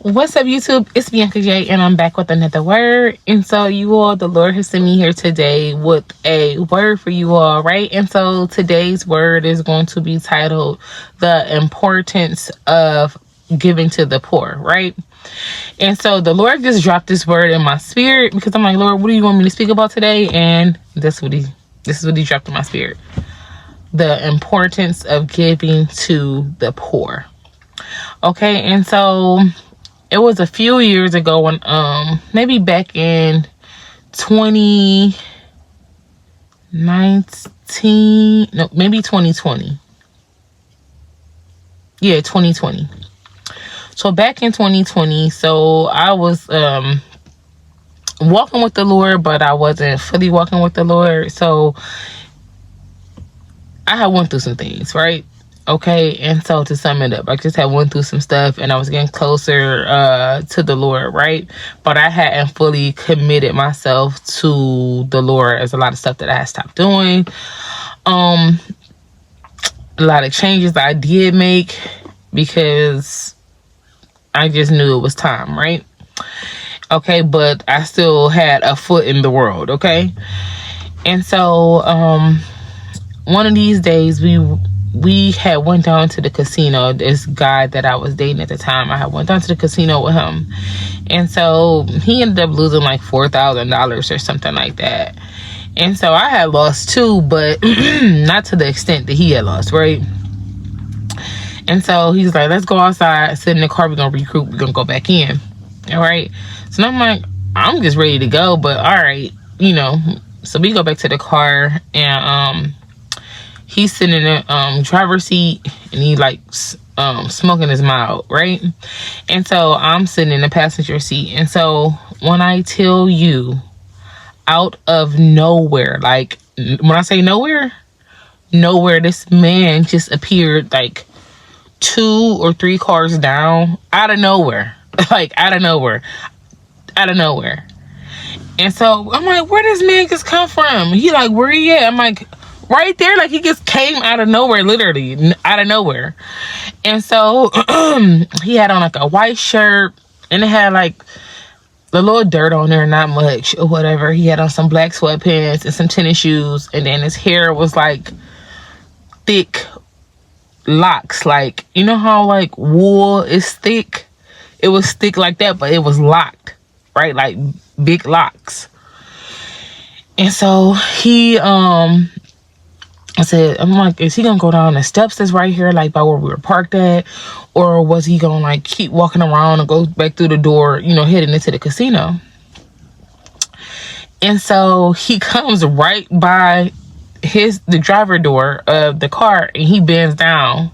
What's up, YouTube? It's Bianca J, and I'm back with another word. And so, you all, the Lord has sent me here today with a word for you all, right? And so, today's word is going to be titled "The Importance of Giving to the Poor," right? And so, the Lord just dropped this word in my spirit because I'm like, Lord, what do you want me to speak about today? And this is what He dropped in my spirit: the importance of giving to the poor. Okay, and so it was a few years ago when maybe back in 2019, no, maybe 2020. Yeah, 2020. So back in 2020, so I was walking with the Lord, but I wasn't fully walking with the Lord. So I had went through some things, right? Okay, and so to sum it up, I just had went through some stuff and I was getting closer to the Lord, right? But I hadn't fully committed myself to the Lord. As a lot of stuff that I had stopped doing. A lot of changes that I did make because I just knew it was time, right? Okay, but I still had a foot in the world, okay? And so one of these days we had went down to the casino. This guy that I was dating at the time, I had went down to the casino with him. And so he ended up losing like $4,000 or something like that. And so I had lost too, but not to the extent that he had lost, right? And so he's like, let's go outside, sit in the car, we're going to regroup, we're going to go back in. All right. So I'm like, I'm just ready to go, but all right, you know. So we go back to the car and he's sitting in the driver's seat and he like smoking his mouth, right? And so I'm sitting in the passenger seat. And so when I tell you, out of nowhere, like when I say nowhere, this man just appeared like 2 or 3 cars down, out of nowhere. Like out of nowhere. And so I'm like, where does this man just come from? He like, where he at? I'm like, right there. Like he just came out of nowhere, literally out of nowhere. And so he had on like a white shirt and it had like a little dirt on there, not much or whatever. He had on some black sweatpants and some tennis shoes, and then his hair was like thick locks. Like, you know how like wool is thick? It was thick like that, but it was locked, right? Like big locks. And so he I said, I'm like, is he gonna go down the steps that's right here, like by where we were parked at? Or was he gonna like keep walking around and go back through the door, you know, heading into the casino? And so he comes right by the driver door of the car and he bends down.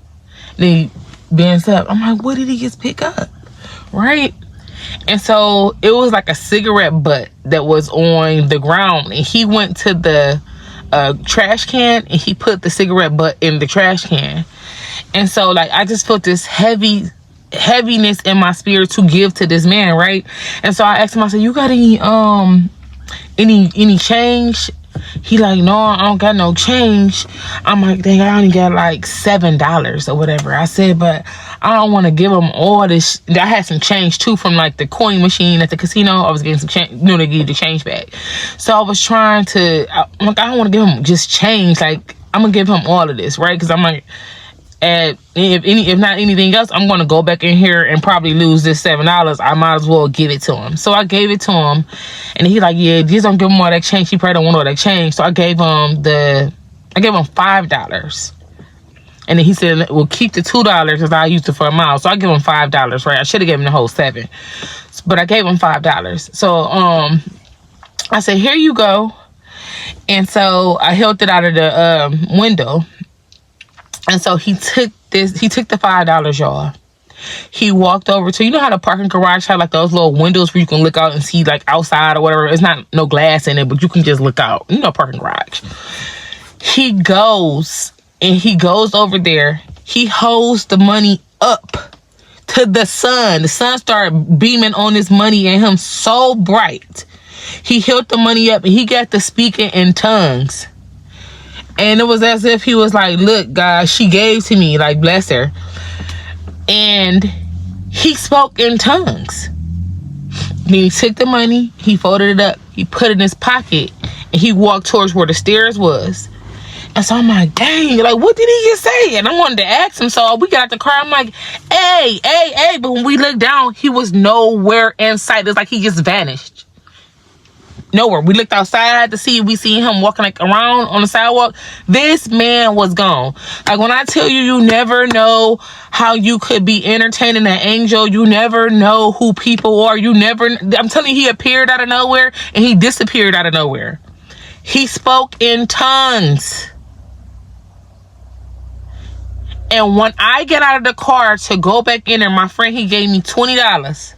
Then he bends up. I'm like, what did he just pick up? Right? And so it was like a cigarette butt that was on the ground. And he went to the trash can and he put the cigarette butt in the trash can. And so like I just felt this heaviness in my spirit to give to this man, right? And so I asked him, I said, you got any change? He like, no, I don't got no change. I'm like, dang, I only got like $7 or whatever. I said, but I don't want to give him all this. I had some change too from like the coin machine at the casino. I was getting some change, you know, they give you the change back. So I was trying to, I'm like, I don't want to give him just change. Like, I'm gonna give him all of this, right? Because I'm like, if not anything else, I'm gonna go back in here and probably lose this $7. I might as well give it to him. So I gave it to him, and he like, yeah, just don't give him all that change. He probably don't want all that change. So I gave him $5. And then he said, well, keep the $2 because I used it for a mile. So I give him $5, right? I should have given him the whole $7, but I gave him $5. So I said, here you go. And so I held it out of the window. And so he took the $5, y'all. He walked over to, you know how the parking garage have like those little windows where you can look out and see like outside or whatever. It's not no glass in it, but you can just look out. You know, parking garage. He goes over there. He holds the money up to the sun. The sun started beaming on his money and him so bright. He held the money up and he got to speaking in tongues. And it was as if he was like, look, God, she gave to me, like, bless her. And He spoke in tongues. Then he took the money, he folded it up, he put it in his pocket, and he walked towards where the stairs was. And so I'm like, dang, like, what did he just say? And I wanted to ask him. So we got out the car. I'm like, hey. But when we looked down, he was nowhere in sight. It's like he just vanished. Nowhere. We looked outside to see. We seen him walking like around on the sidewalk. This man was gone. Like, when I tell you, you never know how you could be entertaining an angel. You never know who people are. I'm telling you, he appeared out of nowhere and he disappeared out of nowhere. He spoke in tongues. And when I get out of the car to go back in there, my friend, he gave me $20.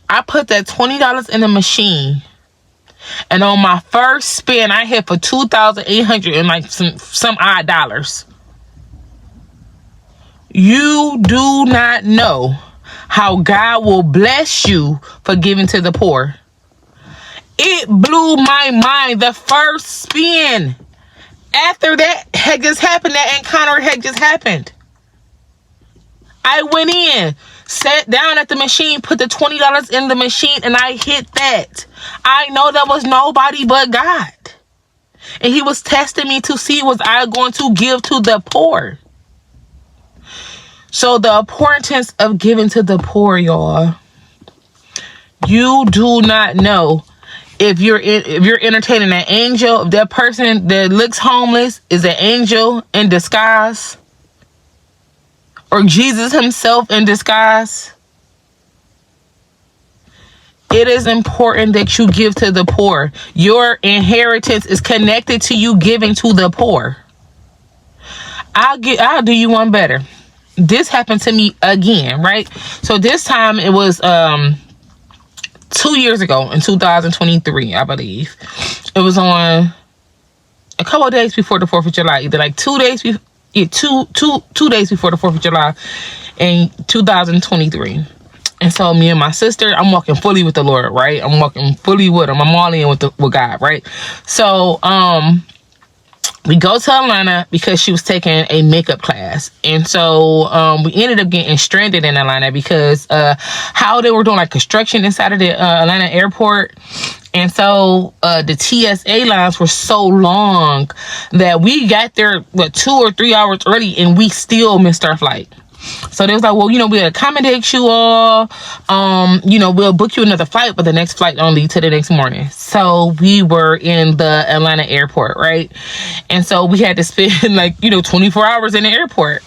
I put that $20 in the machine. And on my first spin, I hit for 2,800 and like some odd dollars. You do not know how God will bless you for giving to the poor. It blew my mind. The first spin. After that had just happened, that encounter had just happened. I went in, sat down at the machine, put the $20 in the machine, and I hit that. I know that was nobody but God. And he was testing me to see was I going to give to the poor. So the importance of giving to the poor, y'all. You do not know. If you're entertaining an angel, if that person that looks homeless is an angel in disguise, or Jesus himself in disguise, it is important that you give to the poor. Your inheritance is connected to you giving to the poor. I'll do you one better. This happened to me again, right? So this time it was 2 years ago in 2023, I believe. It was on a couple of days before the 4th of July, either like 2 days before, two days before the 4th of July in 2023. And so me and my sister, I'm walking fully with the Lord, right? I'm walking fully with him. I'm all in with God, right? So we go to Atlanta because she was taking a makeup class. And so we ended up getting stranded in Atlanta because how they were doing like construction inside of the Atlanta airport. And so the TSA lines were so long that we got there 2 or 3 hours early and we still missed our flight. So they was like, well, we'll accommodate you all. We'll book you another flight, but the next flight only to the next morning. So we were in the Atlanta airport, right? And so we had to spend 24 hours in the airport.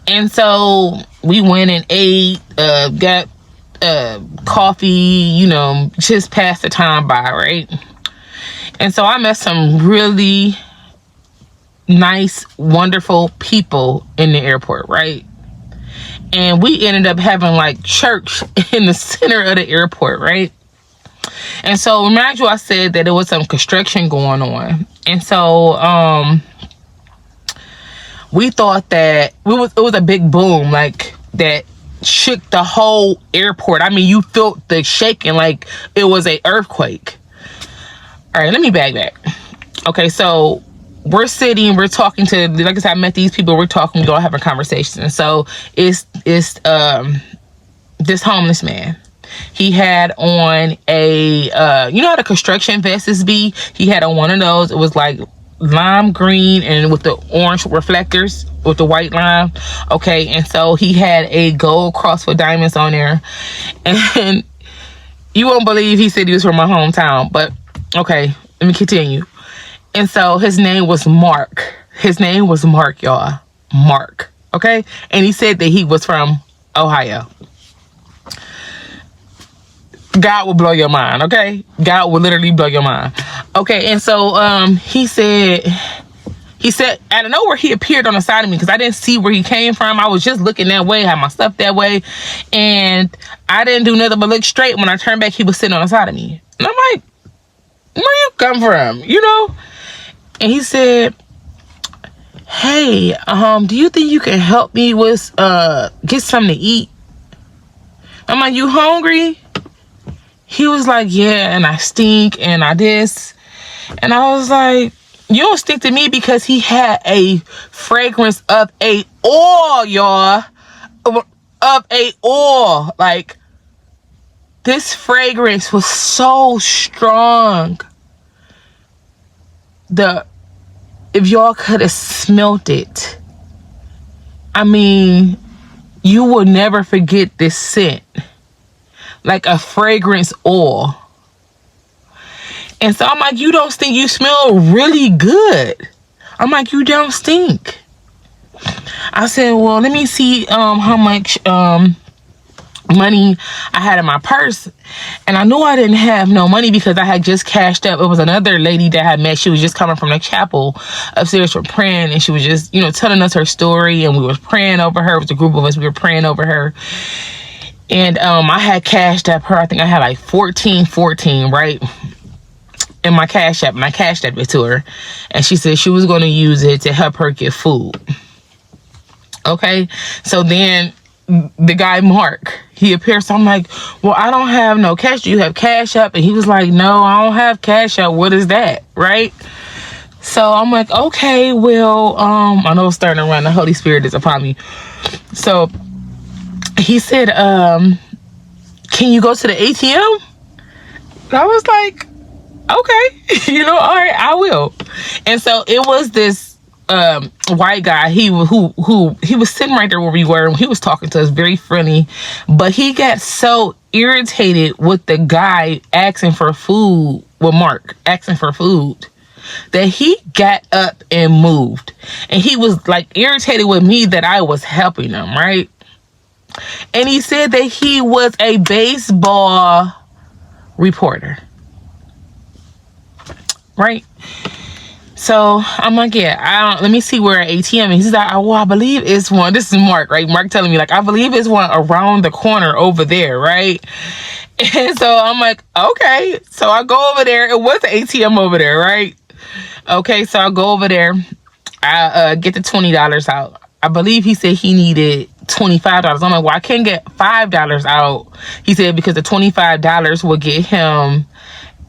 And so we went and ate, got coffee, just passed the time by, right? And so I met some really nice, wonderful people in the airport, right? And we ended up having like church in the center of the airport, right? And so remind you, I said that there was some construction going on. And so we thought that it was a big boom, like that shook the whole airport. I mean, you felt the shaking like it was an earthquake. All right, let me back. Okay, so we're sitting, we're talking to, like I said, I met these people, we're talking, we're all having conversations. And so it's this homeless man. He had on a, how the construction vests be? He had on one of those. It was like lime green and with the orange reflectors with the white lime. Okay, and so he had a gold cross with diamonds on there. And you won't believe he said he was from my hometown, but okay, let me continue. And so his name was Mark. His name was Mark, y'all. Mark. Okay? And he said that he was from Ohio. God will blow your mind, okay? God will literally blow your mind. Okay, and so he said out of nowhere he appeared on the side of me because I didn't see where he came from. I was just looking that way, had my stuff that way, and I didn't do nothing but look straight. When I turned back, he was sitting on the side of me. And I'm like, where you come from? And he said, hey, do you think you can help me with get something to eat? I'm like, you hungry? He was like, yeah, and I stink and I this. And I was like, you don't stink to me, because he had a fragrance of a oil, y'all. of a oil. Like, this fragrance was so strong. If y'all could have smelt it, I mean, you will never forget this scent. Like a fragrance oil. And so I'm like, you don't stink. You smell really good. I'm like, you don't stink. I said, well, let me see how much money I had in my purse. And I knew I didn't have no money because I had just cashed up. It was another lady that I had met. She was just coming from the chapel upstairs for praying, and she was just, telling us her story, and we were praying over her. It was a group of us. We were praying over her. And I had cashed up her. I think I had like 14, right? In my Cashapp, and I cashed up it to her. And she said she was going to use it to help her get food. Okay, so then the guy Mark, he appears. So I'm like, well, I don't have no cash. Do you have Cashapp? And he was like, no, I don't have Cashapp. What is that? Right? So I'm like, okay, well, I know it's starting to run. The Holy Spirit is upon me. So he said, can you go to the ATM? And I was like, okay, all right, I will. And so it was this white guy. He was sitting right there where we were, and he was talking to us, very friendly. But he got so irritated with the guy asking for food, with Mark asking for food, that he got up and moved. And he was like irritated with me that I was helping him, right? And he said that he was a baseball reporter, right? So I'm like, yeah, let me see where an ATM is. He's like, well, I believe it's one. This is Mark, right? Mark telling me, like, I believe it's one around the corner over there, right? And so I'm like, okay. So I go over there. It was an ATM over there, right? Okay, so I go over there. I get the $20 out. I believe he said he needed $25. I'm like, well, I can't get $5 out. He said because the $25 will get him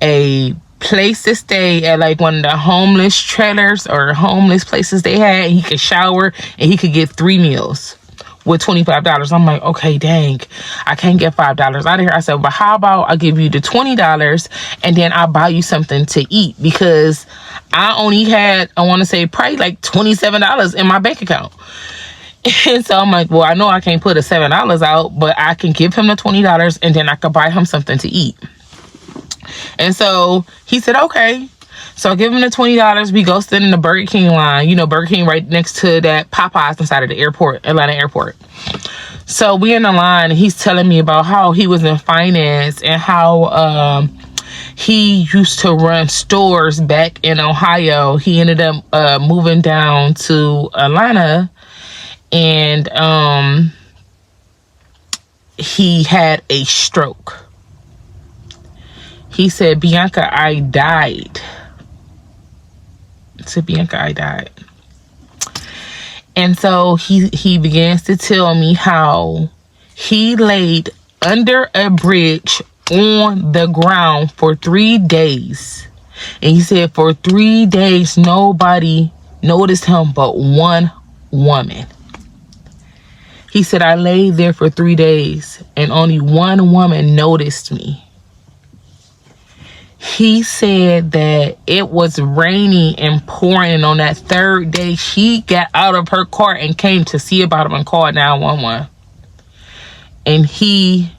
a place to stay at, like, one of the homeless trailers or homeless places they had. He could shower and he could get 3 meals with $25. I'm like, okay, dang, I can't get $5 out of here. I said, but how about I give you the $20 and then I'll buy you something to eat, because I only had, I want to say, probably like $27 in my bank account. And so I'm like, well, I know I can't put the $7 out, but I can give him the $20 and then I could buy him something to eat. And so he said, okay. So I give him the $20. We go stand in the Burger King line. Burger King right next to that Popeyes inside of the airport, Atlanta airport. So we in the line, and he's telling me about how he was in finance and how he used to run stores back in Ohio. He ended up moving down to Atlanta, and he had a stroke. He said, Bianca, I died. Bianca, I died. And so he begins to tell me how he laid under a bridge on the ground for 3 days. And he said for 3 days, nobody noticed him but one woman. He said, I laid there for 3 days and only one woman noticed me. He said that it was raining and pouring, and on that 3rd day, she got out of her car and came to see about him and called 911. And he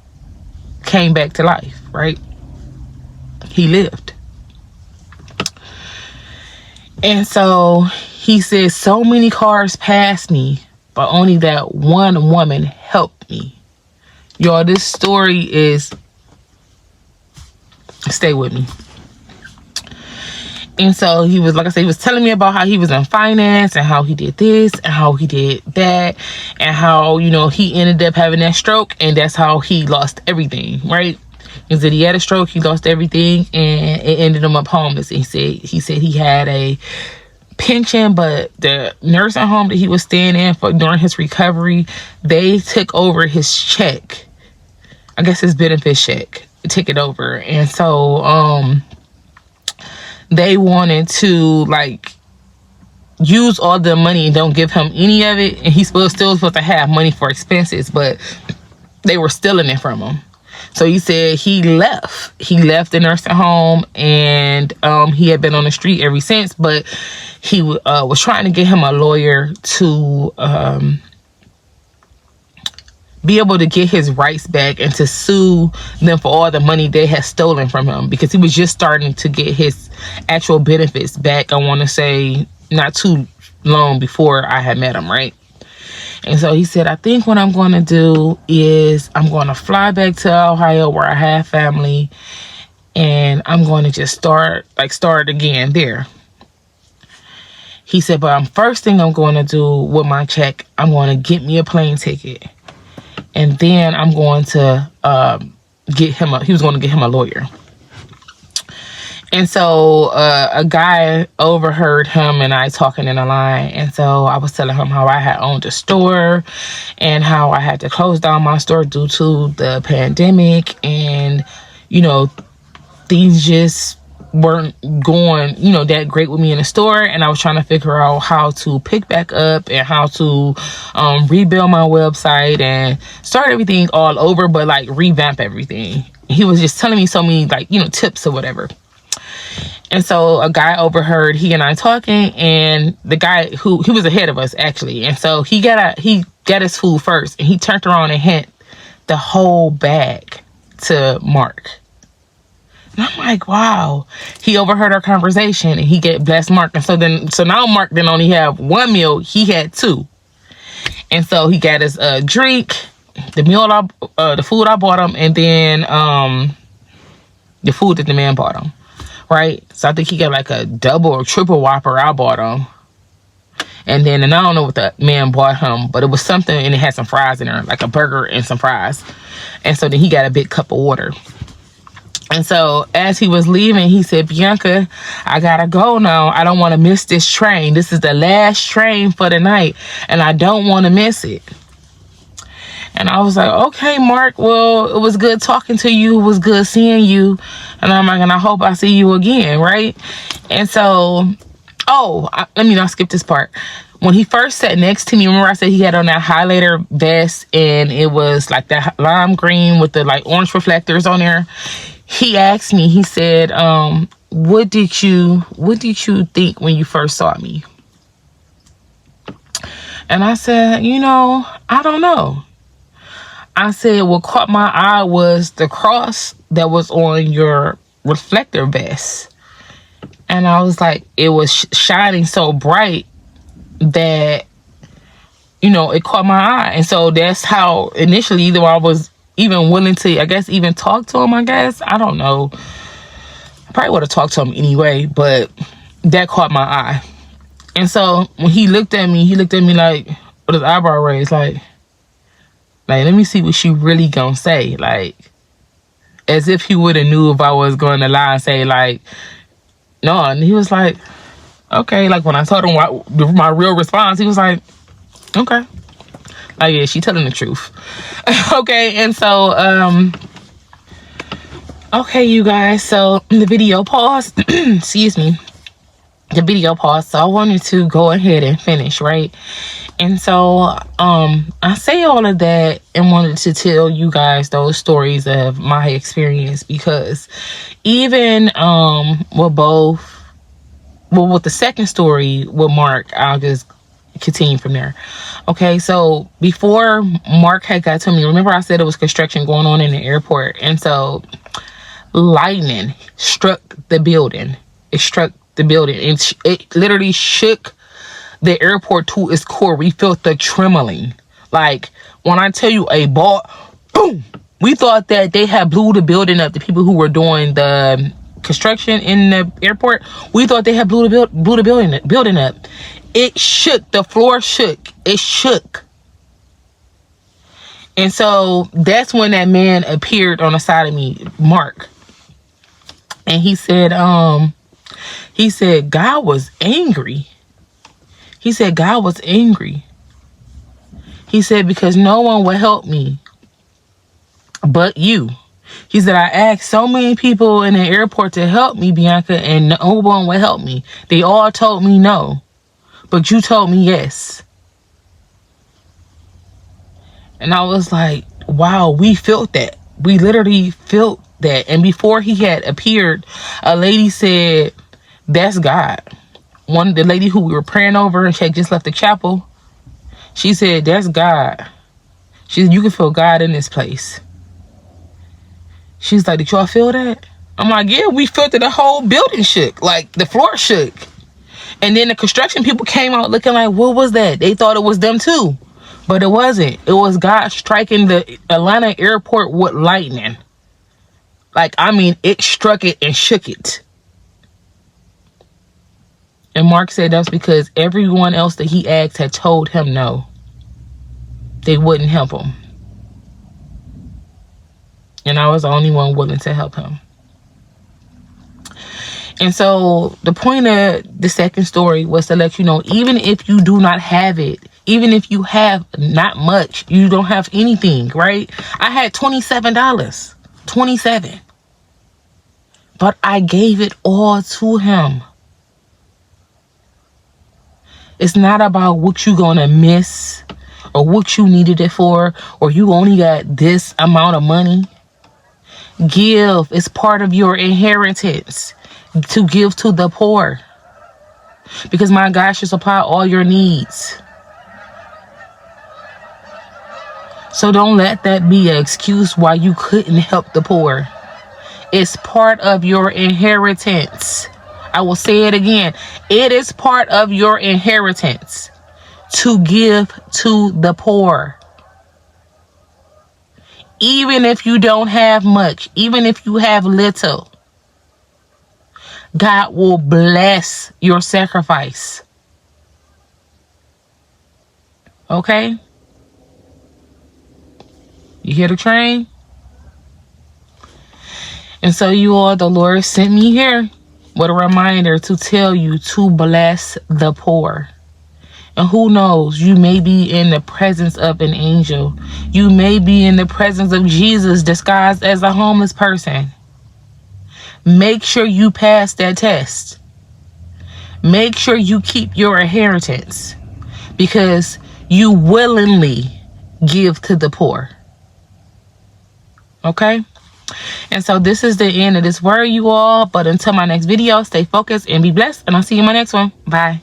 came back to life, right? He lived. And so he said, so many cars passed me, but only that one woman helped me. Y'all, this story is... Stay with me. And so he was, like I said, he was telling me about how he was in finance and how he did this and how he did that and how, he ended up having that stroke, and that's how he lost everything, right? He said he had a stroke, he lost everything, and it ended him up homeless. And he said he had a pension, but the nursing home that he was staying in during his recovery, they took over his check. I guess his benefits check. Take it over. And so they wanted to, like, use all the money and don't give him any of it, and he's still supposed to have money for expenses, but they were stealing it from him. So he said he left the nursing home, and he had been on the street ever since, but he was trying to get him a lawyer to be able to get his rights back and to sue them for all the money they had stolen from him, because he was just starting to get his actual benefits back, I want to say not too long before I had met him, right? And so he said, I think what I'm going to do is I'm going to fly back to Ohio where I have family, and I'm going to just start again there. He said, but first thing I'm going to do with my check, I'm going to get me a plane ticket. And then I'm going to he was going to get him a lawyer. And so a guy overheard him and I talking in a line. And so I was telling him how I had owned a store and how I had to close down my store due to the pandemic. And, you know, things just weren't going, you know, that great with me in the store. And I was trying to figure out how to pick back up and how to rebuild my website and start everything all over, but like revamp everything. He was just telling me so many, like, you know, tips or whatever. And so a guy overheard he and I talking, and the guy he was ahead of us actually. And so he got his food first, and he turned around and handed the whole bag to Mark. And I'm like, wow. He overheard our conversation and he blessed Mark. And so now Mark didn't only have one meal, he had two. And so he got his drink, the food I bought him, and then the food that the man bought him. Right? So I think he got like a double or triple Whopper I bought him. And I don't know what the man bought him, but it was something, and it had some fries in there, like a burger and some fries. And so then he got a big cup of water. And so as he was leaving, he said, Bianca, I gotta go now. I don't want to miss this train. This is the last train for the night, and I don't want to miss it. And I was like, okay, Mark, well, it was good talking to you. It was good seeing you. And I'm like, and I hope I see you again, right? And so, let me not skip this part. When he first sat next to me, remember I said he had on that highlighter vest, and it was like that lime green with the like orange reflectors on there. He asked me, he said, what did you think when you first saw me? And I said, I don't know. I said, what caught my eye was the cross that was on your reflector vest. And I was like, it was shining so bright that, it caught my eye. And so that's how initially, either I was even willing to, I guess, even talk to him, I guess. I don't know. I probably would have talked to him anyway, but that caught my eye. And so when he looked at me like, with his eyebrow raised, like, let me see what she really gonna say. Like, as if he would have knew if I was going to lie and say, like, no. And he was like, okay. Like, when I told him my real response, he was like, okay. Like, yeah, she telling the truth. Okay, and so, okay, you guys. So, the video paused. Excuse me. The video paused. So, I wanted to go ahead and finish, right? And so, I say all of that and wanted to tell you guys those stories of my experience, because even with the second story with Mark, I'll just continue from there. Okay, so before Mark had got to me, remember I said it was construction going on in the airport, and so lightning struck the building. It struck the building, and it literally shook the airport to its core. We felt the trembling. Like, when I tell you a ball, boom, we thought that they had blew the building up. The people who were doing the construction in the airport, we thought they had blew the building up. It shook. The floor shook. It shook. And so that's when that man appeared on the side of me, Mark. And he said, God was angry. He said, God was angry. He said, because no one would help me but you. He said, I asked so many people in the airport to help me, Bianca, and no one would help me. They all told me no. but you told me yes. And I was like, wow, we felt that. We literally felt that. And before he had appeared, a lady said, that's God. The lady who we were praying over, and she had just left the chapel, she said, that's God. She said, you can feel God in this place. She's like, did y'all feel that? I'm like, yeah, we felt it. The whole building shook. Like, the floor shook. And then the construction people came out looking like, what was that? They thought it was them too. But it wasn't. It was God striking the Atlanta airport with lightning. Like, I mean, it struck it and shook it. And Mark said that's because everyone else that he asked had told him no. They wouldn't help him. And I was the only one willing to help him. And so the point of the second story was to let you know, even if you do not have it, even if you have not much, you don't have anything, right? I had $27. $27. But I gave it all to him. It's not about what you're going to miss or what you needed it for, or you only got this amount of money. Give. It's part of your inheritance to give to the poor, because my God should supply all your needs. So don't let that be an excuse why you couldn't help the poor. It's part of your inheritance. I will say it again. It is part of your inheritance to give to the poor. Even if you don't have much, even if you have little, God will bless your sacrifice. Okay? You hear the train? And so you all, the Lord sent me here with a reminder to tell you to bless the poor. And who knows, you may be in the presence of an angel. You may be in the presence of Jesus disguised as a homeless person. Make sure you pass that test. Make sure you keep your inheritance, because you willingly give to the poor. Okay? And so this is the end of this word, you all. But until my next video, stay focused and be blessed. And I'll see you in my next one. Bye.